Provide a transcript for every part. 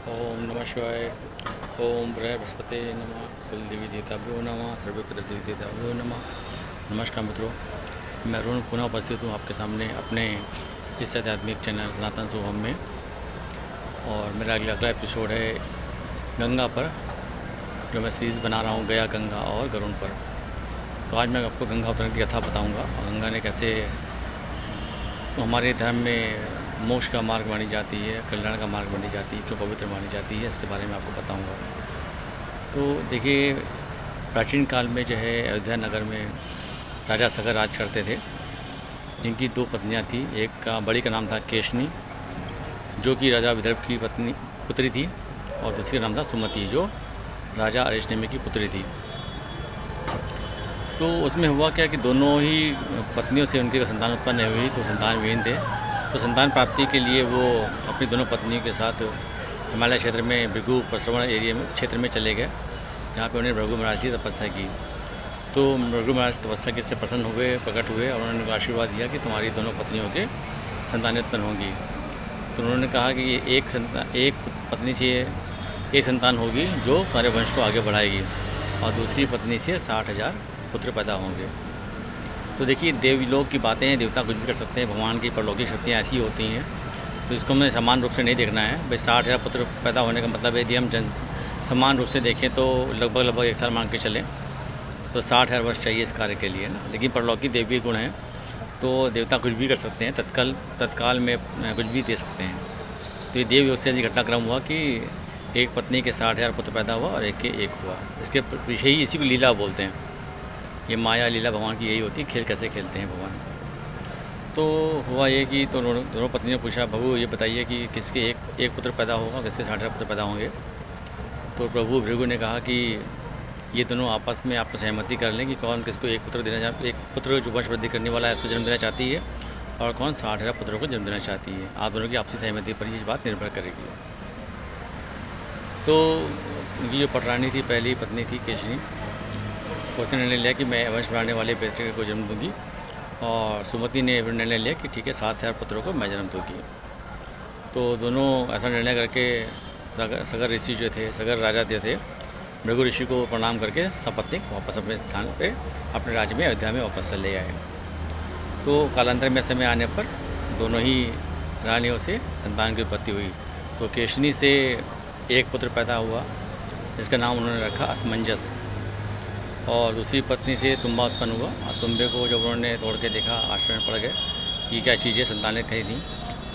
ओम नमः शिवाय। ओम बृहस्पति नमः। कुल देवी देवताभ्यो नमः। सर्वपितर देवी देवताभ्यो नमः। नमस्कार मित्रों, मैं अरुण पुनः उपस्थित हूँ आपके सामने अपने इस आध्यात्मिक चैनल सनातन शुभम में। और मेरा अगला एपिसोड है गंगा पर, जो मैं सीरीज़ बना रहा हूँ गया, गंगा और गरुण पर। तो आज मैं आपको गंगा अवतरण की कथा बताऊँगा और गंगा ने कैसे हमारे धर्म में मोक्ष का मार्ग मानी जाती है, कल्याण का मार्ग मानी जाती है, क्यों पवित्र मानी जाती है, इसके बारे में आपको बताऊंगा। तो देखिए, प्राचीन काल में जो है अयोध्या नगर में राजा सगर राज करते थे, जिनकी दो पत्नियां थी। एक का बड़ी का नाम था केशनी, जो कि राजा विदर्भ की पुत्री थी, और दूसरी का नाम था सुमति, जो राजा अरिष्टनेमि की पुत्री थी। तो उसमें हुआ क्या कि दोनों ही पत्नियों से उनकी संतान उत्पन्न हुई, तो संतान विहीन थे। तो संतान प्राप्ति के लिए वो अपनी दोनों पत्नियों के साथ हिमालय क्षेत्र में भृगु प्रश्रवण एरिया में क्षेत्र में चले गए, जहाँ पे उन्होंने भृगु महाराज की तपस्या की। तो भृगु महाराज तपस्या से प्रसन्न हुए, प्रकट हुए, और उन्होंने आशीर्वाद दिया कि तुम्हारी दोनों पत्नियों के संतान उत्पन्न होंगी। तो उन्होंने कहा कि एक पत्नी से एक संतान होगी जो तुम्हारे वंश को आगे बढ़ाएगी, और दूसरी पत्नी से 60,000 पुत्र पैदा होंगे। तो देखिए, देवलोक की बातें हैं, देवता कुछ भी कर सकते हैं, भगवान की परलौकिक शक्तियाँ ऐसी होती हैं। तो इसको हमें समान रूप से नहीं देखना है। भाई 60,000 पुत्र पैदा होने का मतलब है, यदि हम समान रूप से देखें तो लगभग 1 साल मान के चलें, तो 60,000 वर्ष चाहिए इस कार्य के लिए ना। लेकिन परलौकिक देवी गुण हैं, तो देवता कुछ भी कर सकते हैं, तत्काल में कुछ भी दे सकते हैं। तो ये देवयोग से घटनाक्रम हुआ कि एक पत्नी के 60,000 पुत्र पैदा हुआ और एक के एक हुआ। इसके पीछे ही इसी को लीला बोलते हैं। ये माया लीला भगवान की यही होती है, खेल कैसे खेलते हैं भगवान। तो हुआ ये कि तो दोनों पत्नी ने पूछा, प्रभु ये बताइए कि किसके एक पुत्र पैदा होगा, किसके 60,000 पुत्र पैदा होंगे। तो प्रभु भृगु ने कहा कि ये दोनों आपस में आप सहमति कर लें कि कौन किसको एक पुत्र जो वंश वृद्धि करने वाला है उसको जन्म देना चाहती है, और कौन 60,000 पुत्रों को जन्म देना चाहती है। आप दोनों की आपसी सहमति पर ये बात निर्भर करेगी। तो उनकी जो पटरानी थी, पहली पत्नी थी केशनी, उसने निर्णय लिया कि मैं वंश बढ़ाने वाले बेटे को जन्म दूंगी, और सुमति ने निर्णय लिया कि ठीक है, 60,000 पुत्रों को मैं जन्म दूंगी। तो दोनों ऐसा निर्णय करके सगर ऋषि जो थे, सगर राजा जो थे, भृगु ऋषि को प्रणाम करके सपत्नीक वापस अपने स्थान पे अपने राज्य में अयोध्या में वापस ले आए। तो कालांतर में समय आने पर दोनों ही रानियों से संतान की उत्पत्ति हुई। तो केशनी से एक पुत्र पैदा हुआ, जिसका नाम उन्होंने रखा असमंजस, और दूसरी पत्नी से तुम्बा उत्पन्न हुआ। और तुम्बे को जब उन्होंने तोड़ के देखा, आश्चर्य में पड़ गए कि क्या चीज़ है, संतानें कहीं थी।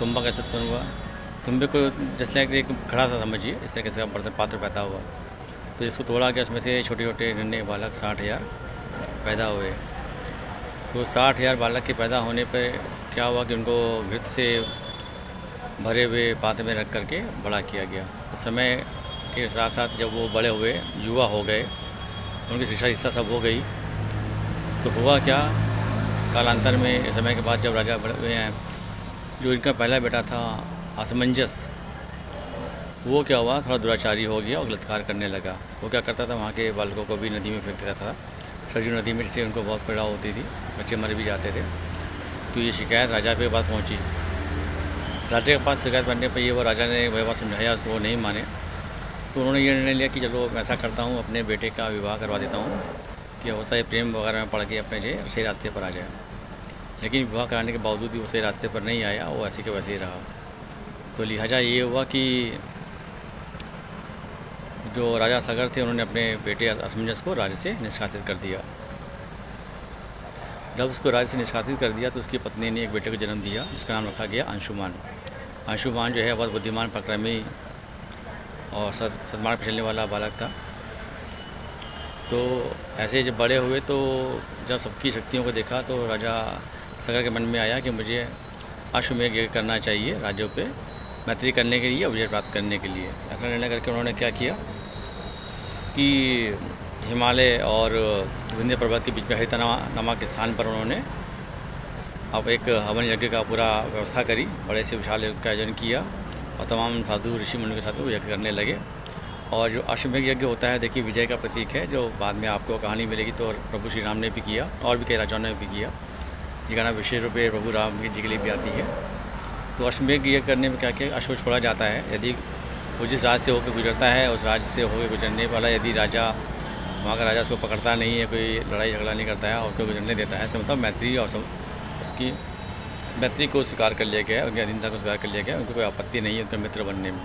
तुम्बा कैसे उत्पन्न हुआ? तुम्बे को जैसे एक खड़ा सा समझिए, इस तरीके से बर्तन पात्र पैदा हुआ। तो इसको तोड़ा गया, उसमें से छोटे छोटे नन्हे बालक 60,000 पैदा हुए। तो 60,000 बालक के पैदा होने पर क्या हुआ कि उनको घृत से भरे हुए पात्र में रख करके बड़ा किया गया। तो समय के साथ साथ जब वो बड़े हुए, युवा हो गए, उनकी शिक्षा सब हो गई, तो हुआ क्या, कालांतर में समय के बाद जब राजा बड़े हुए हैं, जो इनका पहला बेटा था असमंजस, वो क्या हुआ, थोड़ा दुराचारी हो गया और गलतकार करने लगा। वो क्या करता था, वहाँ के बालकों को भी नदी में फेंक देता था। सरजू नदी में से उनको बहुत पीड़ा होती थी, बच्चे मर भी जाते थे। तो ये शिकायत राजा के पास पहुँची। राजा के पास शिकायत बनने पर ये वो राजा ने वह बात समझाया, उसको नहीं माने। तो उन्होंने ये निर्णय लिया कि चलो मैं ऐसा करता हूँ, अपने बेटे का विवाह करवा देता हूँ कि अवस्था ये प्रेम वगैरह में पड़ के अपने जो सही रास्ते पर आ जाए। लेकिन विवाह कराने के बावजूद भी वो सही रास्ते पर नहीं आया, वो ऐसे के वैसे ही रहा। तो लिहाजा ये हुआ कि जो राजा सगर थे, उन्होंने अपने बेटे असमंजस को राज्य से निष्कासित कर दिया। जब उसको राज्य से निष्कासित कर दिया तो उसकी पत्नी ने एक बेटे को जन्म दिया, जिसका नाम रखा गया अंशुमान। अंशुमान जो है बहुत बुद्धिमान, पराक्रमी और सद्मार्ग पर चलने वाला बालक था। तो ऐसे जब बड़े हुए, तो जब सबकी शक्तियों को देखा, तो राजा सगर के मन में आया कि मुझे अश्वमेध यज्ञ करना चाहिए राज्यों पे मैत्री करने के लिए, विजय प्राप्त करने के लिए। ऐसा निर्णय करके उन्होंने क्या किया कि हिमालय और विंध्य पर्वत के बीच में हरिता नामक स्थान पर उन्होंने अब एक हवन यज्ञ का पूरा व्यवस्था करी, बड़े से विशाल यज्ञ का आयोजन किया, और तमाम साधु ऋषि मुनि के साथ वो यज्ञ करने लगे। और जो अश्वमेध यज्ञ होता है, देखिए विजय का प्रतीक है, जो बाद में आपको कहानी मिलेगी। तो प्रभु श्री राम ने भी किया, और भी कई राजाओं ने भी किया। ये गाना विशेष रूप से प्रभु राम जी के लिए भी आती है। तो अश्वमेध यज्ञ करने में क्या क्या अश्व छोड़ा जाता है, यदि वो जिस राज्य से होकर गुजरता है उस राज्य से होकर गुजरने वाला यदि राजा वहाँ का राजा उसको पकड़ता नहीं है, कोई लड़ाई झगड़ा नहीं करता है और उसको गुजरने देता है, इसका मतलब मैत्री और उसकी मैत्री को स्वीकार कर लिया गया है, उनकी अधीनता को स्वीकार कर लिया गया है, उनको कोई आपत्ति नहीं है उनका मित्र बनने में।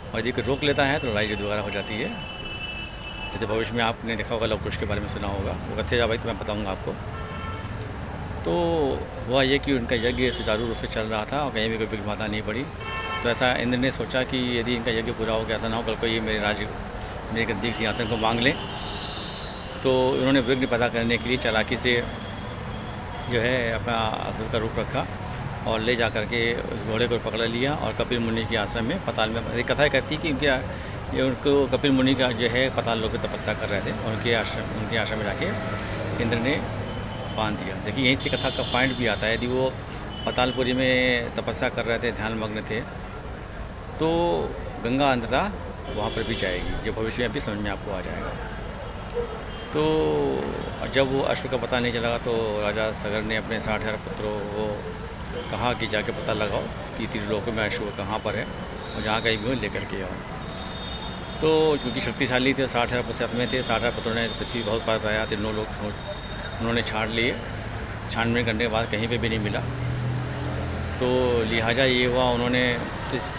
और यदि कोई रोक लेता है तो लड़ाई वगैरह हो जाती है। जैसे भविष्य में आपने देखा होगा, लव कुश के बारे में सुना होगा, वो कथे जा भाई तो मैं बताऊँगा आपको। तो हुआ ये कि उनका यज्ञ सुचारू रूप से चल रहा था और कहीं भी कोई विघ्न बाधा नहीं पड़ी। तो ऐसा इंद्र ने सोचा कि यदि इनका यज्ञ पूरा हो गया, ऐसा ना हो कल को ये मेरे गद्दी सिंहासन को मांग लें। तो उन्होंने विघ्न पैदा करने के लिए चालाकी से जो है अपना असुर का रूप रखा और ले जा करके उस घोड़े को पकड़ लिया और कपिल मुनि के आश्रम में पताल में, एक कथा कहती है कि उनको कपिल मुनि का जो है पताल लोग तपस्या कर रहे थे, उनके आश्रम में जाके इंद्र ने बांध दिया। देखिए यहीं से कथा का पॉइंट भी आता है, यदि वो पतालपुरी में तपस्या कर रहे थे, ध्यान मग्न थे, तो गंगा अंततः वहाँ पर भी जाएगी, जो भविष्य में भी समझ में आपको आ जाएगा। तो जब वो अश्व का पता नहीं चला तो राजा सगर ने अपने 60,000 पुत्रों को कहा कि जाके पता लगाओ कि त्रिलोक में अश्व कहाँ पर है और जहाँ कहीं भी हो लेकर के आओ। तो क्योंकि शक्तिशाली थे, 60,000 पुत्र में थे, 60,000 पुत्रों ने पृथ्वी बहुत पार पाया, तीनों लोग उन्होंने छाड़ लिए। छानबीन करने के बाद कहीं पे भी नहीं मिला। तो लिहाजा ये हुआ, उन्होंने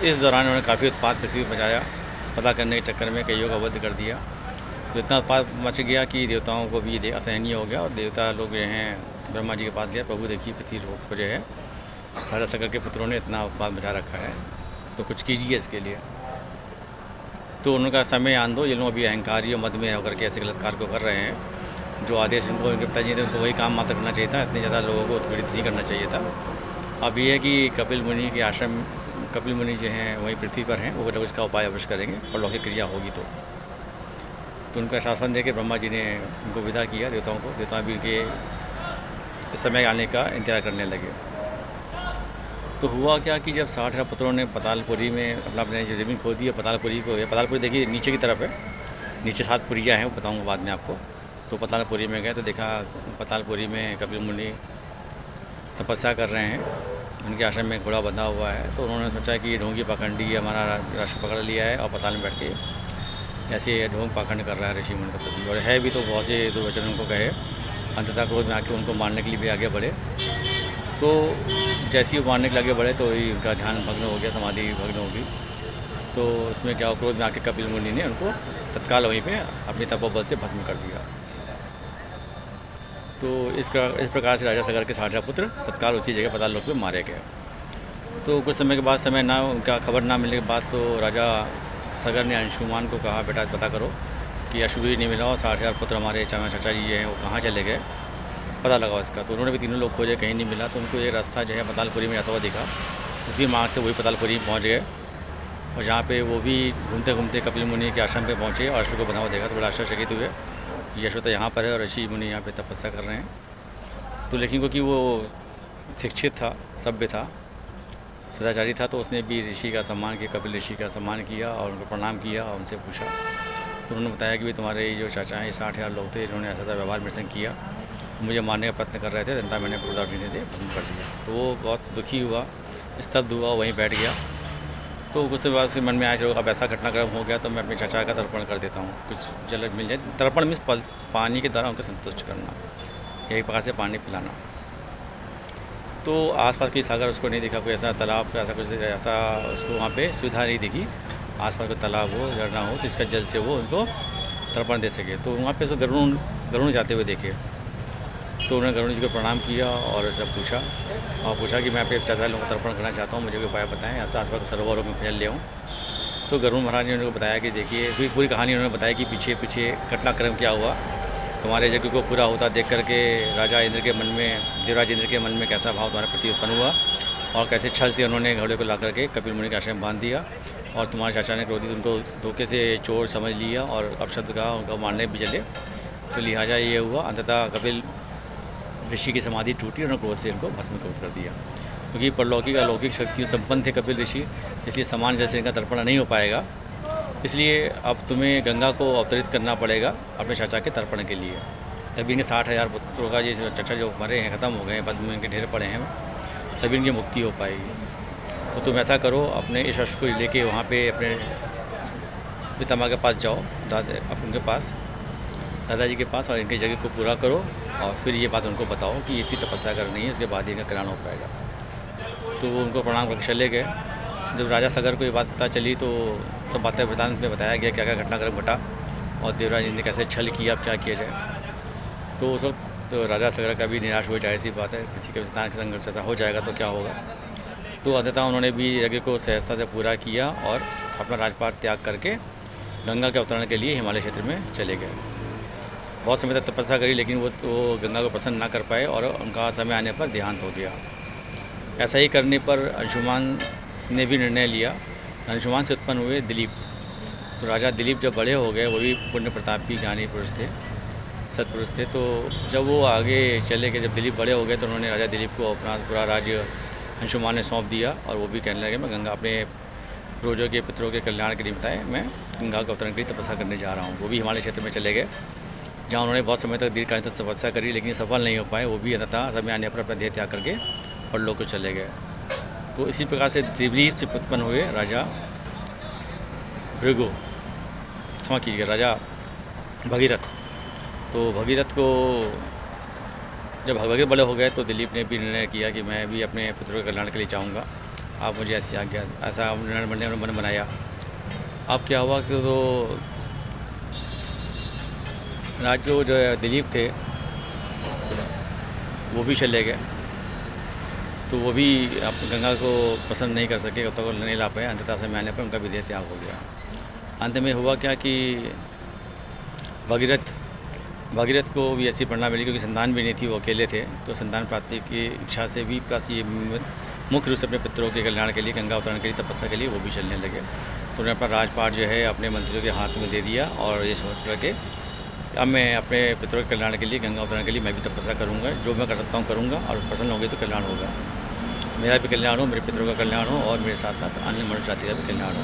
इस दौरान उन्होंने काफ़ी उत्पात पृथ्वी मचाया, पता करने के चक्कर में कईयों का वध कर दिया। तो इतना उत्पात मच गया कि देवताओं को भी असहनीय हो गया और देवता लोग जो हैं ब्रह्मा जी के पास गए, प्रभु देखिए पृथ्वी को जो है राजा सगर के पुत्रों ने इतना उत्पात मचा रखा है, तो कुछ कीजिए इसके लिए। तो उनका समय आन दो, ये लोग अभी अहंकारी और मद में होकर के ऐसे गलत कार्य को कर रहे हैं। जो आदेश उनको उनके पिताजी ने उनको वही काम मात्र करना चाहिए था, इतने ज़्यादा लोगों को पीड़ित नहीं करना चाहिए था। अब ये है कि कपिल मुनि के आश्रम, कपिल मुनि जो हैं वहीं पृथ्वी पर हैं, वो कुछ उसका उपाय अवश्य करेंगे और लौकिक क्रिया होगी। तो उनको आश्वासन देकर ब्रह्मा जी ने उनको विदा किया देवताओं को। देवता भी उनके समय आने का इंतजार करने लगे। तो हुआ क्या कि जब 60,000 पुत्रों ने पतालपुरी में अपने जो ज़मीन खो दी है, पतालपुरी को, पतालपुरी देखिए नीचे की तरफ है, नीचे 7 पुरियाँ हैं, वो बताऊँगा बाद में आपको। तो पतालपुरी में गए तो देखा पतालपुरी में कपिल मुनि तपस्या कर रहे हैं, उनके आश्रम में घोड़ा बंधा हुआ है। तो उन्होंने सोचा कि ढोंगी पाखंडी हमारा राष्ट्र पकड़ लिया है और पताल में बैठ के ऐसे ढोंग पाखंड कर रहा है ऋषि मुनि तपस्वी, और है भी तो बहुत से दुर्वचन उनको कहे। अंततः क्रोध में आके उनको मारने के लिए भी आगे बढ़े। तो जैसे ही वो मारने के लिए आगे बढ़े तो ही उनका ध्यान भग्न हो गया, समाधि भग्न होगी। तो उसमें क्या, क्रोध में आके कपिल मुनि ने उनको तत्काल वहीं पे अपने तपोबल से भस्म कर दिया। तो इस प्रकार से राजा सगर के 60,000 पुत्र तत्काल उसी जगह पताल लोक में मारे गए। तो कुछ समय के बाद, समय ना उनका खबर ना मिलने के बाद, तो राजा सगर ने अंशुमान को कहा, बेटा पता करो कि अशुभ ही नहीं मिला और 60,000 पुत्र हमारे चाचा जी हैं वो कहाँ चले गए, पता लगाओ इसका। तो उन्होंने भी तीनों लोग खोजे, कहीं नहीं मिला। तो उनको ये रास्ता जो है पतालपुरी में जाता हुआ दिखा, उसी मार्ग से वही पतालपुरी पहुँच गए और जहाँ पे वो भी घूमते घूमते कपिल मुनि के आश्रम पे पहुँचे और अश्व को बना हुआ देखा तो बड़ा आश्चर्यचकित हुए, यशो तो यहाँ पर है और ऋषि मुनि यहाँ पे तपस्या कर रहे हैं। तो लेकिन क्योंकि वो शिक्षित था, सभ्य था, सदाचारी था, तो उसने भी ऋषि का सम्मान किया, कपिल ऋषि का सम्मान किया और उनको प्रणाम किया और उनसे पूछा। तो उन्होंने बताया कि भाई तुम्हारे जो चाचा हैं 60,000 लोग थे, इन्होंने ऐसा व्यवहार मेरे संग किया, मुझे मारने का प्रयत्न कर रहे थे, जनता मैंने क्रोधाग्नि से भस्म कर दिया। तो वो बहुत दुखी हुआ, स्तब्ध हुआ, वहीं बैठ गया। तो उसके बाद उसके मन में आया, चलो अब ऐसा घटनाक्रम हो गया तो मैं अपने चाचा का तर्पण कर देता हूँ, कुछ जल मिल जाए। तर्पण मीन्स पानी के द्वारा उनको संतुष्ट करना, एक प्रकार से पानी पिलाना। तो आसपास की सागर उसको नहीं दिखा, कोई ऐसा तालाब ऐसा कुछ ऐसा उसको वहाँ पे सुविधा नहीं दिखी, आसपास कोई तालाब हो, झरना हो तो इसका जल से वो उनको तर्पण दे सके। तो वहाँ पे उसको गरुण जाते हुए देखे। तो उन्होंने गरुण जी को प्रणाम किया और सब पूछा कि मैं अपने चाचा लोगों को तर्पण करना चाहता हूँ, मुझे कोई उपाय बताएं, ऐसा आसपास सरोवरों में फैल ले आऊँ। तो गरुण महाराज ने उनको बताया कि देखिए, पूरी कहानी उन्होंने बताया कि पीछे घटनाक्रम क्या हुआ। तुम्हारे यज्ञ को पूरा होता देख करके राजा इंद्र के मन में, देवराज इंद्र के मन में कैसा भाव तुम्हारे प्रति उत्पन्न हुआ और कैसे छल से उन्होंने घोड़े को ला करके कपिल मुनि के आश्रम बांध दिया और तुम्हारे चाचा ने क्रोधित उनको धोखे से चोर समझ लिया और अपशब्द कहा, उनको मारने भी चले। तो लिहाजा ये हुआ, अंततः कपिल ऋषि की समाधि टूटी और क्रोध से इनको भस्मीकृत कर दिया। क्योंकि परलौकिक अलौकिक शक्तियों संपन्न थे कपिल ऋषि, इसलिए समान जैसे इनका तर्पण नहीं हो पाएगा। इसलिए अब तुम्हें गंगा को अवतरित करना पड़ेगा अपने चाचा के तर्पण के लिए। तभी इनके 60,000 पुत्रों का ये चाचा जो मरे हैं, ख़त्म हो गए हैं, बस में इनके ढेर पड़े हैं, तभी इनकी मुक्ति हो पाएगी। तो तुम ऐसा करो, अपने इस अश्व को लेके वहाँ पे अपने पितामह के पास जाओ, दादा आप उनके पास, दादाजी के पास, और इनके जगह को पूरा करो और फिर ये बात उनको बताओ कि इसी तपस्या करनी है, उसके बाद ही इनका कल्याण हो पाएगा। तो वो उनको प्रणाम करके चले गए। जब राजा सगर को ये बात पता चली तो सब बातें वृतांत में बताया गया क्या क्या घटनाक्रम घटा और देवराज जी ने कैसे छल किया, अब क्या किया जाए। तो उस वक्त तो राजा सगर का भी निराश हो जाए, सी बात है, किसी के संतान के संघर्ष ऐसा हो जाएगा तो क्या होगा। तो अंततः उन्होंने भी यज्ञ को सहजता से पूरा किया और अपना राजपाट त्याग करके गंगा के अवतरण के लिए हिमालय क्षेत्र में चले गए। बहुत समय तक तपस्या करी लेकिन वो तो गंगा को प्रसन्न ना कर पाए और उनका समय आने पर देहांत हो गया। ऐसा ही करने पर अंशुमान ने भी निर्णय लिया। अंशुमान से उत्पन्न हुए दिलीप। तो राजा दिलीप जब बड़े हो गए, वो भी पुण्य प्रतापी ज्ञानी पुरुष थे, सत्पुरुष थे। तो जब वो आगे चले गए, जब दिलीप बड़े हो गए तो उन्होंने राजा दिलीप को अपना पूरा राज्य अंशुमान ने सौंप दिया और वो भी कहने लगे मैं गंगा अपने पूर्वजों के पितरों के कल्याण के लिए बताए मैं गंगा के अवतरण के लिए तपस्या करने जा रहा हूँ। वो भी हिमालय क्षेत्र में चले गए जहाँ उन्होंने बहुत समय तक दीर्घकालीन तक तपस्या करी लेकिन सफल नहीं हो पाए। वो भी अंततः समय आने पर अपना देह त्याग करके परलोक को चले गए। तो इसी प्रकार से दिलीप से उत्पन्न हुए राजा भृगु, क्षमा कीजिएगा, राजा भगीरथ। तो भगीरथ को जब भगीरथ बड़े हो गए तो दिलीप ने भी निर्णय किया कि मैं भी अपने पुत्रों के कल्याण के लिए चाहूँगा, आप मुझे ऐसी आज्ञा, ऐसा निर्णय मन बनाया। अब क्या हुआ कि तो राजो जो दिलीप थे वो भी चले गए। तो वो भी आप गंगा को पसंद नहीं कर सके, कब तक नहीं ला पाए। अंततः समय आने पर उनका भी देह त्याग हो गया। अंत में हुआ क्या कि भगीरथ को भी ऐसी प्रेरणा मिली क्योंकि संतान भी नहीं थी, वो अकेले थे। तो संतान प्राप्ति की इच्छा से भी प्लस ये मुख्य रूप से अपने पितरों के कल्याण के लिए, गंगा अवतरण के लिए, तपस्या के लिए वो भी चलने लगे। तो उन्होंने अपना राजपाट जो है अपने मंत्रियों के हाथ में दे दिया और ये सोच करके अब मैं अपने पितरों के कल्याण के लिए, गंगा अवतरण के लिए मैं भी तपस्या करूँगा, जो मैं कर सकता हूँ करूँगा और प्रसन्न होंगे तो कल्याण होगा, मेरा भी कल्याण हो, मेरे पितरों का कल्याण हो और मेरे साथ साथ अन्य मनुष्य जाति का भी कल्याण हो।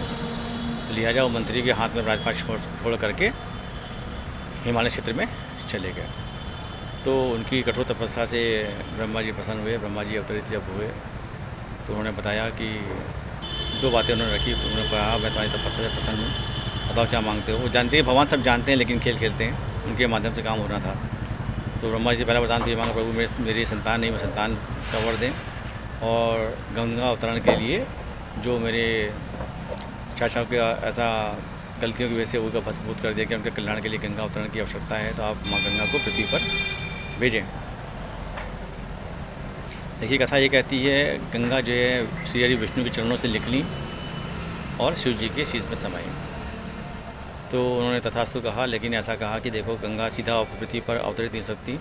तो लिहाजा वो मंत्री के हाथ में राजपाट छोड़ करके हिमालय क्षेत्र में चले गए। तो उनकी कठोर तपस्या से ब्रह्मा जी प्रसन्न हुए। ब्रह्मा जी अवतरित जब हुए तो उन्होंने बताया कि दो बातें उन्होंने रखी। उन्होंने कहा मैं तुम्हारी तपस्या से प्रसन्न हूँ, बताओ क्या मांगते हो। वो जानते हैं, भगवान सब जानते हैं लेकिन खेल खेलते हैं, उनके माध्यम से काम होना था। तो ब्रह्मा जी से पहला वरदान तो ये मांगा, प्रभु मेरी संतान नहीं, मैं संतान का वर दें और गंगा अवतरण के लिए जो मेरे चाचा के ऐसा गलतियों की वजह से उनका भस्मीभूत कर दिया कि उनके कल्याण के लिए गंगा अवतरण की आवश्यकता है, तो आप माँ गंगा को पृथ्वी पर भेजें। देखिए कथा ये कहती है गंगा जो है श्री हरि विष्णु के चरणों से निकली और शिव जी के शीश में समाई। तो उन्होंने तथास्तु कहा, लेकिन ऐसा कहा कि देखो गंगा सीधा पृथ्वी पर अवतरित नहीं सकती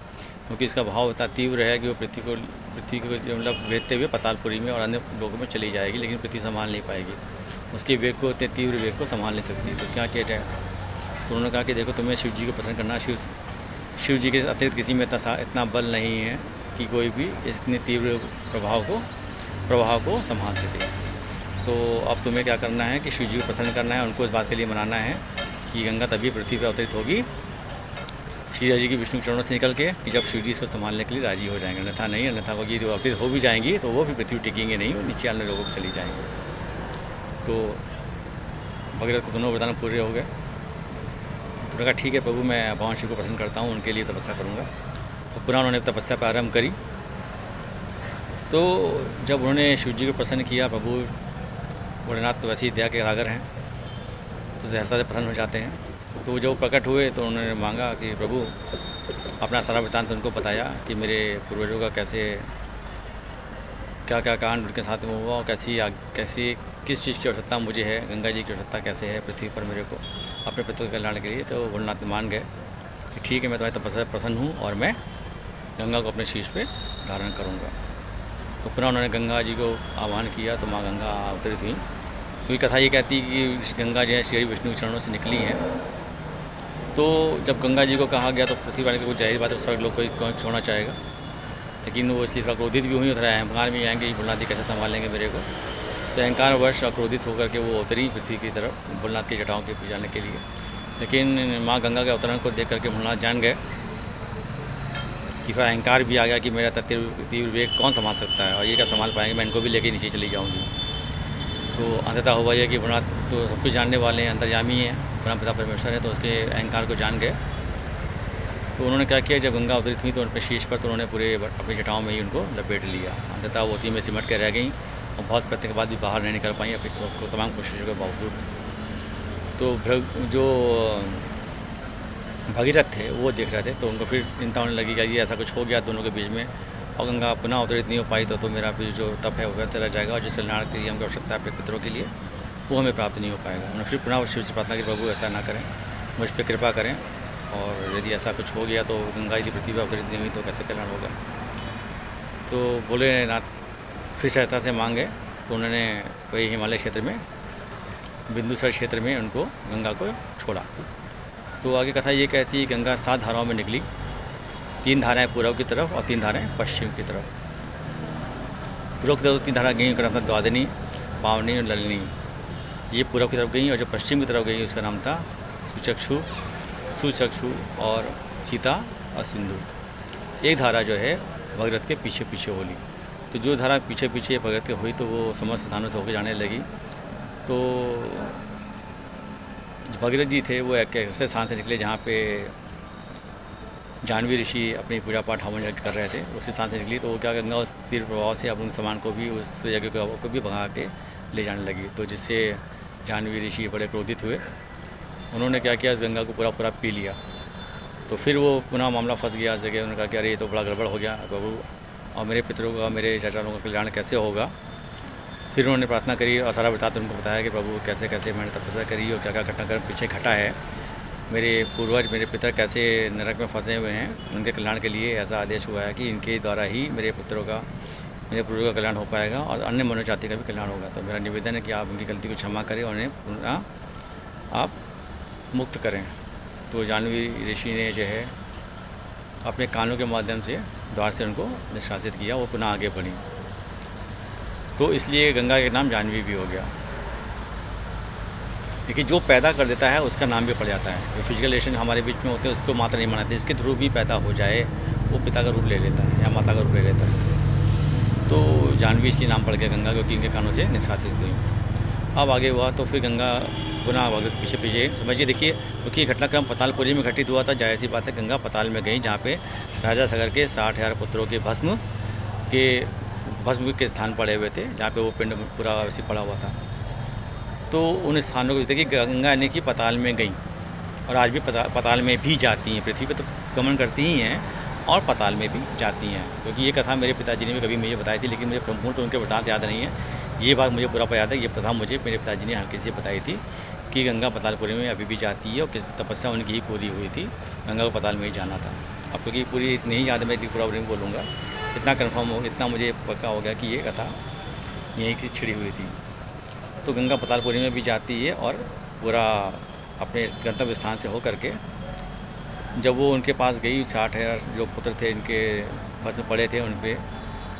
क्योंकि इसका भाव इतना तीव्र है कि वो पृथ्वी को मतलब भेजते हुए पातालपुरी में और अन्य लोगों में चली जाएगी, लेकिन पृथ्वी संभाल नहीं पाएगी, उसके वेग को, इतने तीव्र वेग को संभाल नहीं सकती। तो क्या किया जाए। तो उन्होंने कहा कि देखो तुम्हें शिव जी को पसंद करना, शिव जी के अतिरिक्त किसी में इतना बल नहीं है कि कोई भी इतने तीव्र प्रभाव को संभाल सके। तो अब तुम्हें क्या करना है कि शिव जी को प्रसन्न करना है, उनको इस बात के लिए मनाना है कि गंगा तभी पृथ्वी पर अवतरित होगी श्री हरि जी की विष्णु चरणों से निकल के कि जब शिव जी इसको संभालने के लिए राजी हो जाएंगे। अन्यथा नहीं, अन्यथा होगी तो अवतरित हो भी जाएंगी तो वो भी पृथ्वी टिकेंगे नहीं, वो नीचे अन्य लोगों को चली जाएंगे। तो भगीरथ को दोनों वरदान पूरे हो गए। तो उन्होंने कहा ठीक है प्रभु, मैं भगवान शिव को पसंद करता हूँ, उनके लिए तपस्या करूँगा। तो पुनः उन्होंने तपस्या प्रारंभ करी। तो जब उन्होंने शिव जी को प्रसन्न किया, प्रभु भोलेनाथ तो वैसे ही दया के सागर हैं, तो सहसा से प्रसन्न हो जाते हैं। तो जब प्रकट हुए तो उन्होंने मांगा कि प्रभु अपना सारा वृत्तांत उनको बताया कि मेरे पूर्वजों का कैसे क्या क्या कांड उनके साथ में हुआ और कैसी किस चीज़ की आवश्यकता मुझे है, गंगा जी की आवश्यकता कैसे है पृथ्वी पर मेरे को अपने पितरों के कल्याण के लिए। तो भोलेनाथ मान गए कि ठीक है, मैं तुम्हारी तपस्या प्रसन्न हूँ और मैं गंगा को अपने शीश पे धारण करूँगा। तो पुनः उन्होंने गंगा जी को आह्वान किया तो माँ गंगा अवतरित हुई। क्योंकि कथा ये कहती है कि गंगा जो है श्री विष्णु के चरणों से निकली है। तो जब गंगा जी को कहा गया तो पृथ्वी वाले को कुछ जाहिर बात है, स्वर्ग लोग को छोड़ना चाहेगा, लेकिन वो इसलिए थोड़ा क्रोधित भी हुई, थोड़ा अहंकार में आएंगे कि भोलेनाथ जी कैसे संभालेंगे मेरे को। तो अहंकार वर्ष क्रोधित होकर के वो उतरी पृथ्वी की तरफ भोलेनाथ की जटाओं के जाने के लिए। लेकिन माँ गंगा के अवतरण को देख करके भोलेनाथ जान गए कि थोड़ा अहंकार भी आ गया कि मेरा तीव्र वेग कौन संभाल सकता है और ये क्या संभाल पाएंगे, मैं इनको भी लेके नीचे चली जाऊँगी। तो अंततः हुआ यह कि भोलेनाथ तो सब कुछ जानने वाले हैं, अंतर्यामी हैं, परम पिता परमेश्वर है, तो उसके अहंकार को जान गए। तो उन्होंने क्या किया, जब गंगा अवतरित हुई तो उन पर शीश पर तो उन्होंने पूरे अपनी जटाओं में ही उनको लपेट लिया। अंततः वो उसी में सिमट के रह गई और बहुत प्रयत्न के बाद भी बाहर नहीं निकल पाई अपनी तमाम कोशिशों के बावजूद। तो जो भगीरथ थे वो देख रहे थे, तो उनको फिर चिंता होने लगी कि ये ऐसा कुछ हो गया दोनों के बीच में और गंगा पुनः अवतरित नहीं हो पाई तो मेरा फिर जो तप है वो व्यर्थ रह जाएगा और जिस कल्याण के लिए हमको आवश्यकता है अपने पितरों के लिए वो हमें प्राप्त नहीं हो पाएगा। उन्होंने फिर पुनः शिव से प्रार्थना की, प्रभु ऐसा ना करें, मुझ पर कृपा करें, और यदि ऐसा कुछ हो गया तो गंगा जी पृथ्वी पर अवतरित नहीं हुई तो कैसे कल्याण होगा। तो भोलेनाथ फिर सहायता से मांगे, तो उन्होंने वही हिमालय क्षेत्र में बिंदुसर क्षेत्र में उनको गंगा को छोड़ा। तो आगे कथा ये कहती है गंगा 7 धाराओं में निकली, 3 धाराएं पूर्व की तरफ और 3 धाराएं पश्चिम की तरफ। पूर्व की तरफ 3 धारा गई, उनका नाम था द्वादिनी, पावनी और ललिनी। ये पूर्व की तरफ गई, और जो पश्चिम की तरफ गई उसका नाम था सुचक्षु, सुचक्षु और सीता और सिंधु। एक धारा जो है भगीरथ के पीछे पीछे होली। तो जो धारा पीछे पीछे भगीरथ के हुई तो वो समस्त स्थानों से होकर जाने लगी। तो भगीरथ जी थे वो एक ऐसे स्थान से निकले जहाँ पे जानवी ऋषि अपनी पूजा पाठ हवन यज्ञ कर रहे थे, उसी स्थान से निकली। तो वो क्या, गंगा उस तीर प्रभाव से अपने सामान को भी, उस यज्ञ को भी भगा के ले जाने लगी। तो जिससे जानवी ऋषि बड़े क्रोधित हुए। उन्होंने क्या किया, इस गंगा को पूरा पी लिया। तो फिर वो पुनः मामला फंस गया जगह। उन्होंने कहा कि अरे ये तो बड़ा गड़बड़ हो गया प्रभु, और मेरे पितरों का, मेरे चाचाओं का कल्याण कैसे होगा। फिर उन्होंने प्रार्थना करी और सारा वृत्तांत उनको बताया कि प्रभु कैसे कैसे मैंने तपस्या करी और क्या क्या घटनाक्रम पीछे घटा है, मेरे पूर्वज, मेरे पितर कैसे नरक में फंसे हुए हैं, उनके कल्याण के लिए ऐसा आदेश हुआ है कि इनके द्वारा ही मेरे पुत्रों का, मेरे पूर्वजों का कल्याण हो पाएगा और अन्य मनुष्य जाति का भी कल्याण होगा। तो मेरा निवेदन है कि आप उनकी गलती को क्षमा करें और उन्हें पुनः आप मुक्त करें। तो जानवी ऋषि ने जो है अपने कानों के माध्यम से द्वार से उनको निष्कासित किया, वो पुनः आगे बढ़ी। तो इसलिए गंगा का नाम जानवी भी हो गया। लेकिन जो पैदा कर देता है उसका नाम भी पड़ जाता है। जो फिजिकल रिलेशन हमारे बीच में होते हैं उसको माता नहीं मानते, इसके थ्रू भी पैदा हो जाए वो पिता का रूप ले लेता है या माता का रूप ले लेता है। तो जानवी इसलिए नाम पड़ गया गंगा, क्योंकि इनके कानों से निष्कासित हुई। अब आगे हुआ तो फिर गंगा पुनः भगीरथ पीछे पीछे समझिए, देखिए, क्योंकि घटनाक्रम पतालपुरी में घटित हुआ था। जाहिर सी बात है गंगा पताल में गई, जहाँ पे राजा सगर के 60,000 पुत्रों के भस्म के स्थान पड़े हुए थे, जहाँ पे वो पिंड पूरा वैसे पड़ा हुआ था। तो उन स्थानों को देखिए गंगा यानी कि पताल में गई, और आज भी पताल में भी जाती हैं। पृथ्वी पे तो गमन करती ही हैं और पताल में भी जाती हैं, क्योंकि ये कथा मेरे पिताजी ने भी कभी मुझे बताई थी, लेकिन मुझे संपूर्ण तो उनके वृत्तांत याद नहीं है। ये बात मुझे पूरा याद है, ये कथा मुझे मेरे पिताजी ने हल्के से बताई थी कि गंगा पतालपुरी में अभी भी जाती है और किसी तपस्या उनकी ही पूरी हुई थी, गंगा को पताल में ही जाना था। अब क्योंकि पूरी नहीं याद है, मैं पूरा नहीं बोलूँगा, इतना कन्फर्म हो, इतना मुझे पक्का हो गया कि ये कथा यहीं की छिड़ी हुई थी। तो गंगा पतालपुरी में भी जाती है और पूरा अपने गंतव्य स्थान से हो करके जब वो उनके पास गई, 60,000 जो पुत्र थे इनके बस पड़े थे, उन पर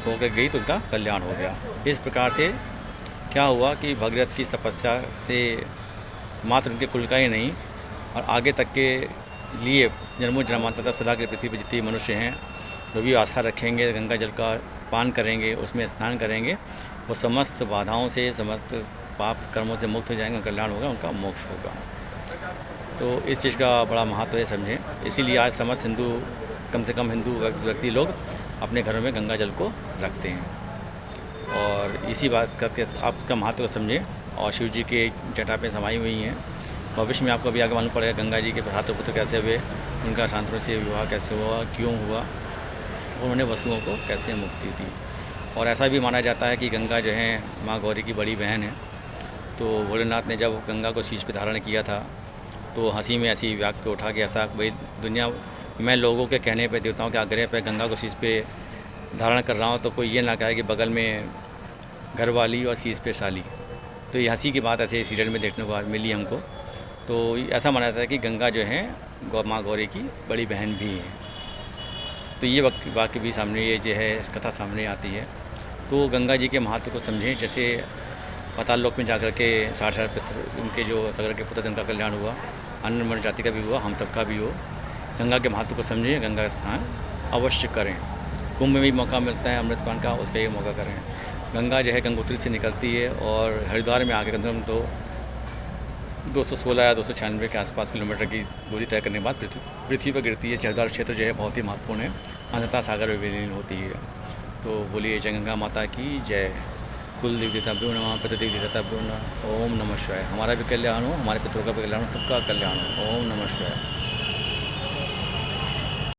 होकर गई तो उनका कल्याण हो गया। इस प्रकार से क्या हुआ कि भगीरथ की तपस्या से मात्र उनके कुल का ही नहीं और आगे तक के लिए जन्मों जन्मांतर तक सदा के पृथ्वी पर जितने मनुष्य हैं जो भी आस्था रखेंगे, गंगा जल का पान करेंगे, उसमें स्नान करेंगे, वो समस्त बाधाओं से, समस्त पाप कर्मों से मुक्त हो जाएंगे, उनका कल्याण होगा, उनका मोक्ष होगा। तो इस चीज़ का बड़ा महत्व है, समझें। इसीलिए आज समस्त हिंदू, कम से कम हिंदू व्यक्ति लोग अपने घरों में गंगा जल को रखते हैं और इसी बात करके आपका महत्व समझें। और शिव जी के जटा पे समाई हुई हैं। भविष्य में आपको भी आगे मालूम पड़ेगा गंगा जी के भ्रातृ पुत्र कैसे हुए, उनका शांतनु से विवाह कैसे हुआ, क्यों हुआ, उन्होंने वसुओं को कैसे मुक्ति दी। और ऐसा भी माना जाता है कि गंगा जो है माँ गौरी की बड़ी बहन है। तो भोलेनाथ ने जब गंगा को शीश पे धारण किया था तो हंसी में ऐसी वाक्य उठा के ऐसा भाई दुनिया, मैं लोगों के कहने पे, देवताओं के आग्रह पे गंगा को शीश पे धारण कर रहा हूँ तो कोई ये ना कहे कि बगल में घरवाली और शीश पे साली। तो ये हंसी की बात ऐसे सीरियल में देखने को मिली हमको। तो ऐसा माना जाता है कि गंगा जो है माँ गौरी की बड़ी बहन भी है। तो ये वाक्य भी सामने, ये जो है इस कथा सामने आती है। तो गंगा जी के महत्व को समझें। जैसे पाताल लोक में जाकर के 60,000 पुत्र, उनके जो सगर के पुत्र जिनका कल्याण हुआ, अन्य मनुष्य जाति का भी हुआ, हम सबका भी हो। गंगा के महत्व को समझें, गंगा स्नान अवश्य करें। कुंभ में भी मौका मिलता है अमृतपान का, उसका ये मौका करें। गंगा जो है गंगोत्री से निकलती है और हरिद्वार में आके कम तो 216 या 296 के आसपास किलोमीटर की दूरी तय करने के बाद पृथ्वी पर गिरती है। चरदार क्षेत्र जो है बहुत ही महत्वपूर्ण है, अंततः सागर में विलीन होती है। तो बोलिए जय गंगा माता की जय। कुल देवताभ्यो नमः, पितृ देवताभ्यो नमः। ओम नमः शिवाय। हमारा भी कल्याण हो, हमारे पितरों का भी कल्याण हो, सबका कल्याण हो। ओम नमः शिवाय।